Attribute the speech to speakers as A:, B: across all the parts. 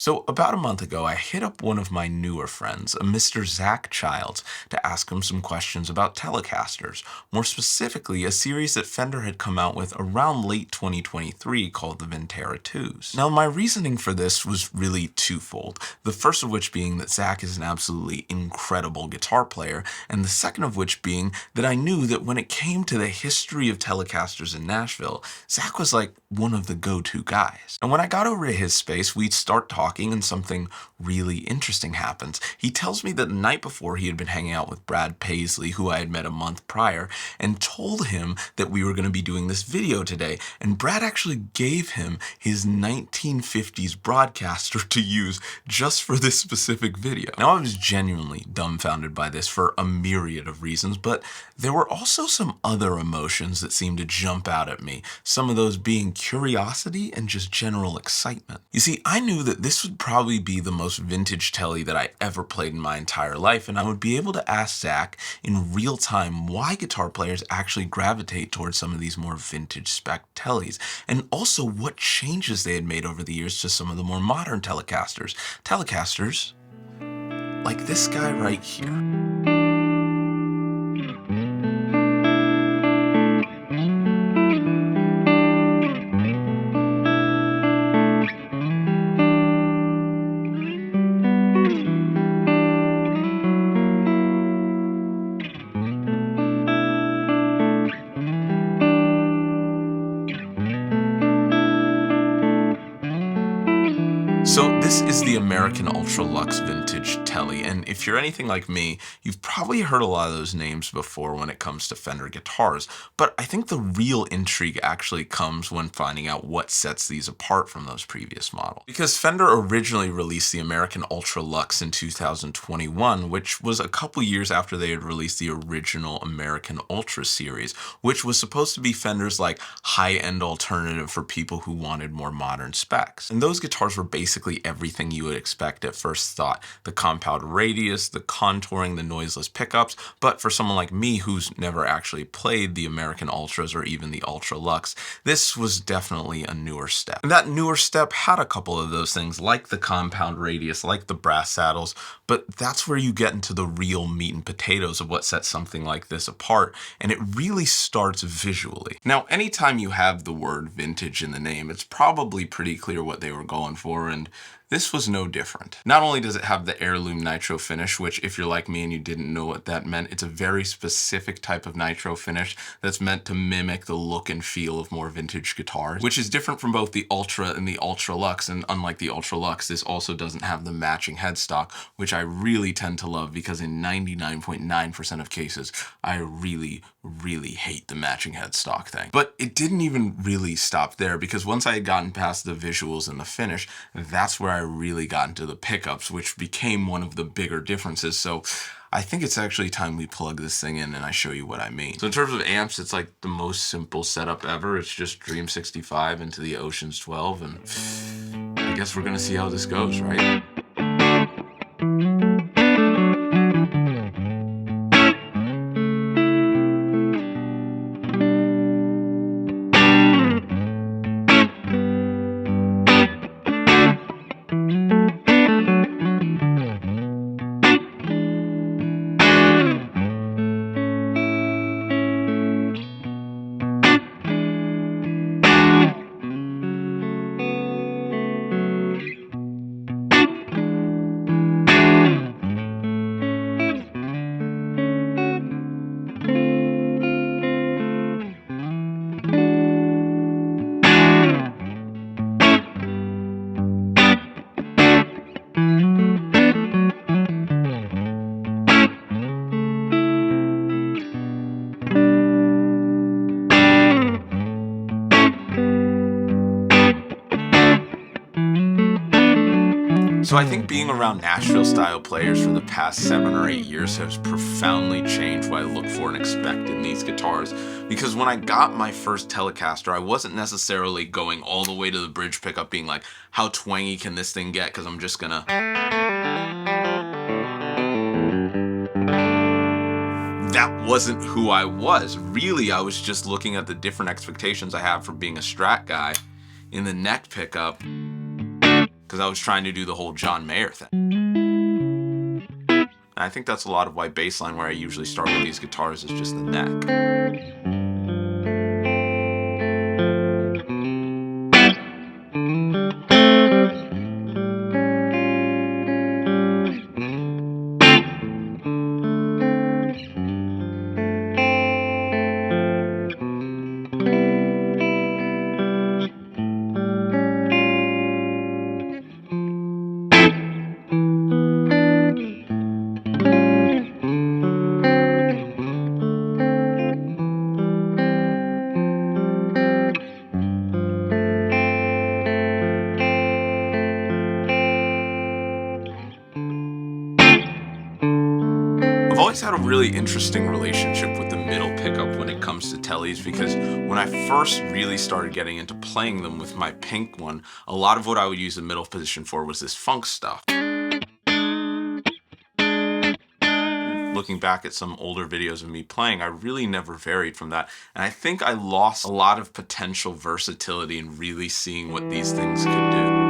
A: So, about a month ago, I hit up one of my newer friends, a Mr. Zach Childs, to ask him some questions about Telecasters, more specifically, a series that Fender had come out with around late 2023 called the Ventera 2s. Now, my reasoning for this was really twofold, the first of which being that Zach is an absolutely incredible guitar player, and the second of which being that I knew that when it came to the history of Telecasters in Nashville, Zach was like one of the go-to guys. And when I got over to his space, we'd start talking and something really interesting happens. He tells me that the night before he had been hanging out with Brad Paisley, who I had met a month prior, and told him that we were going to be doing this video today. And Brad actually gave him his 1950s broadcaster to use just for this specific video. Now, I was genuinely dumbfounded by this for a myriad of reasons, but there were also some other emotions that seemed to jump out at me, some of those being curiosity and just general excitement. You see, I knew that this would probably be the most vintage Tele that I ever played in my entire life, and I would be able to ask Zach in real time why guitar players actually gravitate towards some of these more vintage spec Teles, and also what changes they had made over the years to some of the more modern Telecasters. Telecasters like this guy right here. So this is the American Ultra Luxe Vintage Tele, and if you're anything like me, you've probably heard a lot of those names before when it comes to Fender guitars, but I think the real intrigue actually comes when finding out what sets these apart from those previous models. Because Fender originally released the American Ultra Luxe in 2021, which was a couple years after they had released the original American Ultra series, which was supposed to be Fender's like high-end alternative for people who wanted more modern specs. And those guitars were basically everything you would expect at first thought. The compound radius, the contouring, the noiseless pickups, but for someone like me who's never actually played the American Ultras or even the Ultra Luxe, this was definitely a newer step. And that newer step had a couple of those things like the compound radius, like the brass saddles, but that's where you get into the real meat and potatoes of what sets something like this apart, and it really starts visually. Now, anytime you have the word vintage in the name, it's probably pretty clear what they were going for, and this was no different. Not only does it have the heirloom nitro finish, which if you're like me and you didn't know what that meant, it's a very specific type of nitro finish that's meant to mimic the look and feel of more vintage guitars, which is different from both the Ultra and the Ultra Luxe. And unlike the Ultra Luxe, this also doesn't have the matching headstock, which I really tend to love because in 99.9% of cases, I really hate the matching headstock thing. But it didn't even really stop there, because once I had gotten past the visuals and the finish, that's where I really got into the pickups, which became one of the bigger differences. So I think it's actually time we plug this thing in and I show you what I mean. So in terms of amps, it's like the most simple setup ever. It's just Dream 65 into the Oceans 12, and I guess we're gonna see how this goes, right? So I think being around Nashville style players for the past 7 or 8 years has profoundly changed what I look for and expect in these guitars. Because when I got my first Telecaster, I wasn't necessarily going all the way to the bridge pickup being like, how twangy can this thing get? Because I'm just gonna... That wasn't who I was. Really, I was just looking at the different expectations I have for being a Strat guy in the neck pickup. because I was trying to do the whole John Mayer thing. And I think that's a lot of why bassline, where I usually start with these guitars, is just the neck. I've always had a really interesting relationship with the middle pickup when it comes to Teles, because when I first really started getting into playing them with my pink one, a lot of what I would use the middle position for was this funk stuff. Looking back at some older videos of me playing, I really never varied from that, and I think I lost a lot of potential versatility in really seeing what these things could do.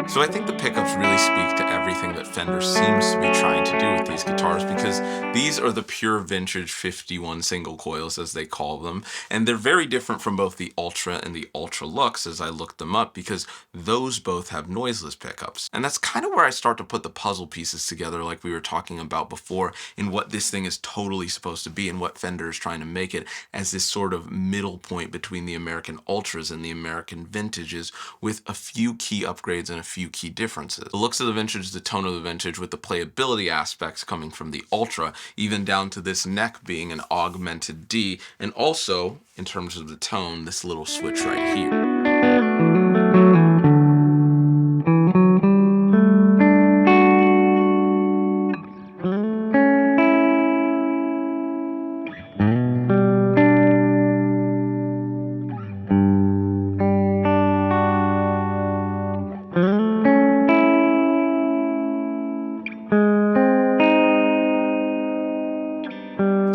A: So I think the pickups really speak to everything that Fender seems to be trying to do with these guitars, because these are the pure vintage 51 single coils, as they call them, and they're very different from both the Ultra and the Ultra Luxe as I looked them up, because those both have noiseless pickups. And that's kind of where I start to put the puzzle pieces together, like we were talking about before, in what this thing is totally supposed to be and what Fender is trying to make it as this sort of middle point between the American Ultras and the American Vintages, with a few key upgrades and a few key differences. The looks of the vintage, the tone of the vintage, with the playability aspects coming from the Ultra, even down to this neck being an augmented D, and also, in terms of the tone, this little switch right here.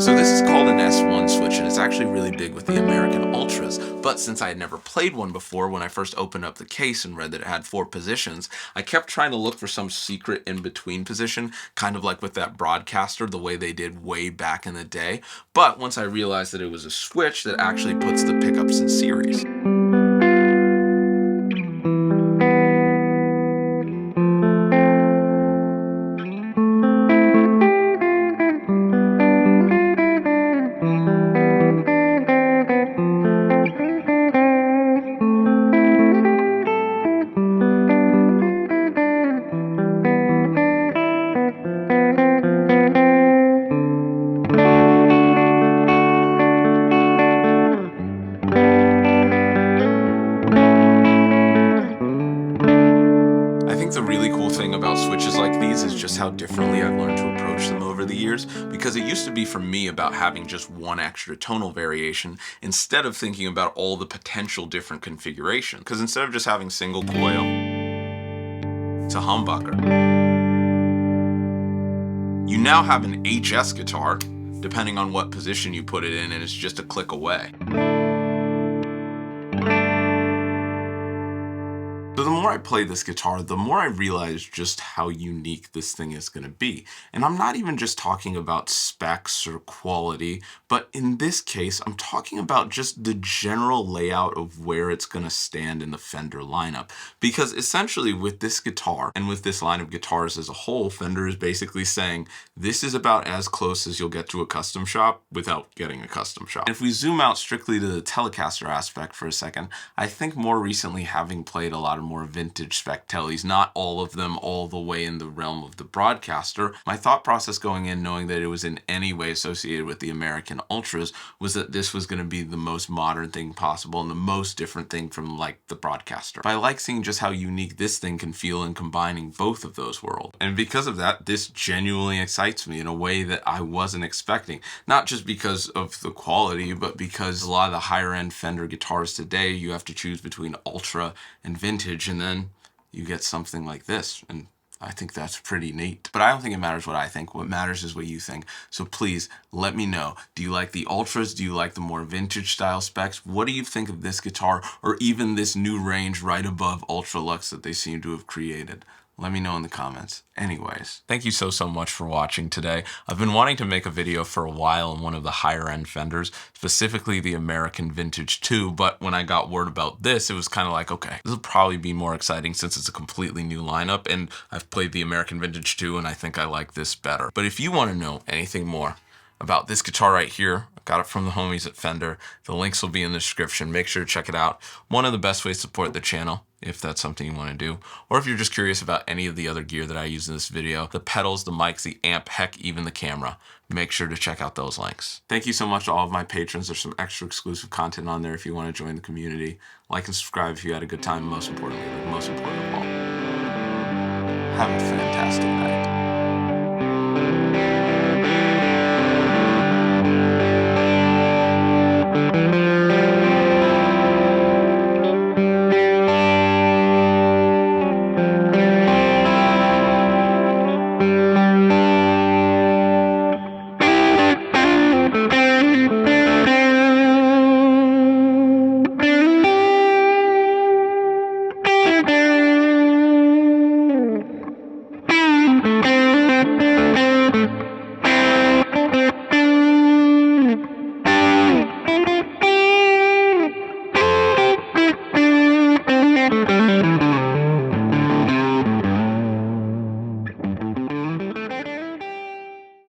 A: So this is called an S1 switch, and it's actually really big with the American Ultras, but since I had never played one before, when I first opened up the case and read that it had 4 positions, I kept trying to look for some secret in-between position, kind of like with that broadcaster, the way they did way back in the day. But once I realized that it was a switch that actually puts the pickups in series. The really cool thing about switches like these is just how differently I've learned to approach them over the years, because it used to be for me about having just one extra tonal variation instead of thinking about all the potential different configurations. Because instead of just having single coil, it's a humbucker. You now have an HS guitar, depending on what position you put it in, and it's just a click away. So the more more I play this guitar, the more I realize just how unique this thing is going to be. And I'm not even just talking about specs or quality, but in this case, I'm talking about just the general layout of where it's going to stand in the Fender lineup. Because essentially with this guitar and with this line of guitars as a whole, Fender is basically saying this is about as close as you'll get to a custom shop without getting a custom shop. If we zoom out strictly to the Telecaster aspect for a second, I think more recently, having played a lot of more vintage spec Teles, not all of them all the way in the realm of the broadcaster, my thought process going in knowing that it was in any way associated with the American Ultras was that this was going to be the most modern thing possible and the most different thing from like the broadcaster. But I like seeing just how unique this thing can feel in combining both of those worlds. And because of that, this genuinely excites me in a way that I wasn't expecting. Not just because of the quality, but because a lot of the higher end Fender guitars today, you have to choose between ultra and vintage, and then you get something like this. And I think that's pretty neat. But I don't think it matters what I think. What matters is what you think. So please let me know. Do you like the ultras? Do you like the more vintage style specs? What do you think of this guitar, or even this new range right above Ultra Lux that they seem to have created? Let me know in the comments. Anyways, thank you so much for watching today. I've been wanting to make a video for a while on one of the higher end Fenders, specifically the American Vintage 2, but when I got word about this, it was kind of like, okay, this will probably be more exciting since it's a completely new lineup, and I've played the American Vintage 2 and I think I like this better. But if you want to know anything more about this guitar right here, I got it from the homies at Fender. The links will be in the description. Make sure to check it out. One of the best ways to support the channel, if that's something you want to do, or if you're just curious about any of the other gear that I use in this video, the pedals, the mics, the amp, heck, even the camera, make sure to check out those links. Thank you so much to all of my patrons. There's some extra exclusive content on there if you want to join the community. Like and subscribe if you had a good time, and most importantly, the most important of all, have a fantastic night.